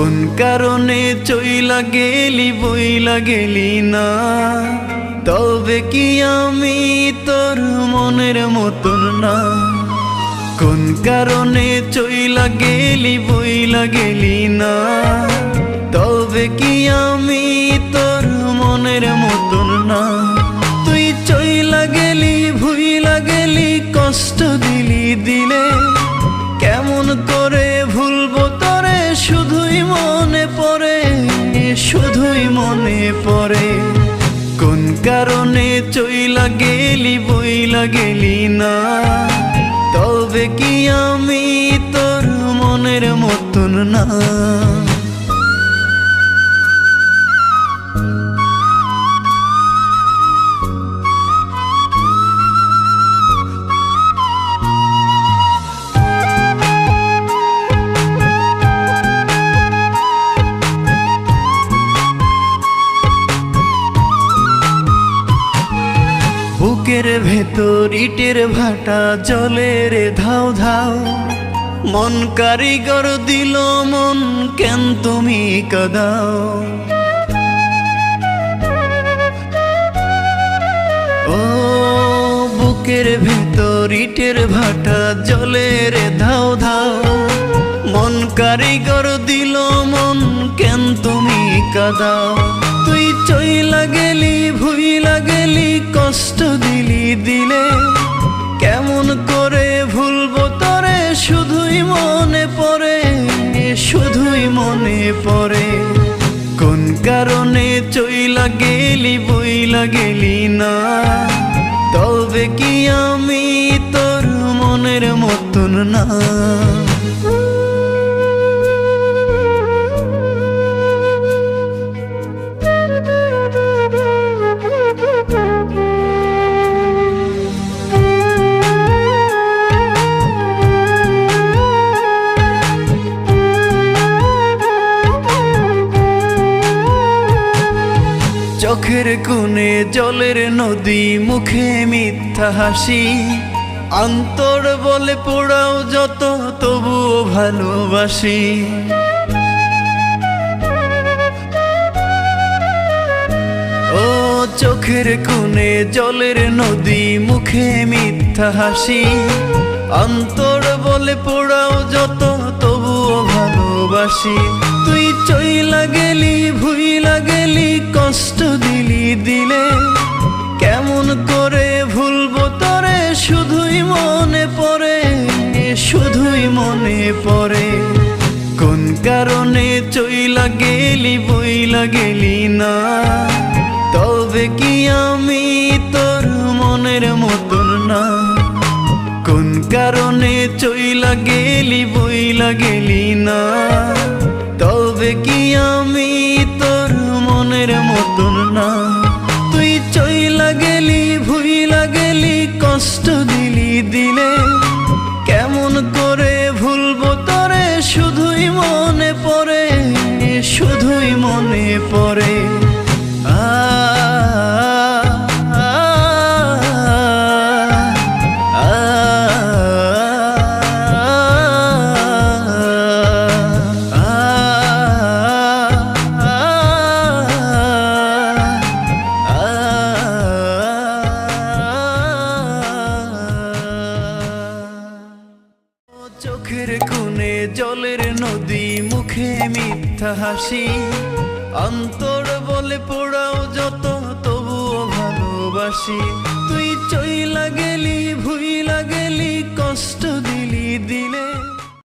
কোন কারণে চইলা গেলি বইলা গেলি না, তবে কি আমি তোর মনের মতন না। কোন কারণে চইলা গেলি বইলা গেলি না, তবে কি আমি তোর মনের মতন না। তুই চইলা গেলি ভুইলা গেলি কষ্ট দিলি দিলে, কেমন করে ভুলবো তোরে শুধুই মনে পড়ে, শুধুই মনে পড়ে। কোন কারণে চইলা গেলি বইলা গেলি না, তবে কি আমি তোর মনের মতন না। বুকের ভেতর ইটের ভাটা জলে রে ধাও ধাও, মন কারিগর দিল মন কেন তুমি কাঁদাও। ও বুকের ভেতর ইটের ভাটা জলে রে ধাও ধাও, মন কারিগর দিল মন কেন তুমি কাঁদাও। তুই চইলা গেলি ভুইলা গেলি কষ্ট দিলি দিলে, কেমন করে ভুলবো তোরে শুধুই মনে পড়ে, শুধুই মনে পড়ে। কোন কারণে চইলা গেলি বইলা গেলি না, তবে কি আমি তোর মনের মতন না। চোখের কোণে জলের নদী মুখে মিথ্যা হাসি, অন্তর বলে পোড়াও যত তবুও ভালোবাসি। ও চোখের কোণে জলের নদী মুখে মিথ্যা হাসি, অন্তর বলে পোড়াও যত তবুও ভালোবাসি। তুই চইলা গেলি ভুইলা গেলি কষ্ট দিলি দিলে, কেমন করে ভুলবো তোরে শুধুই মনে পড়ে, শুধুই মনে পড়ে। কোন কারণে চইলা গেলি বইলা গেলি না, তবে কি আমি তোর মনের মতন না। কোন কারণে চইলা গেলি বইলা গেলি না, তবে কি আমি তোর মনের মতন না। তুই চইলা গেলি ভুইলা গেলি কষ্ট দিলি দিলে, কেমন করে ভুলবো তোরে শুধুই মনে পড়ে, শুধুই মনে পড়ে। চোখের কোণে জলের নদী মুখে মিথ্যা হাসি, অন্তর বলে পোড়াও যত তবুও ভালোবাসি।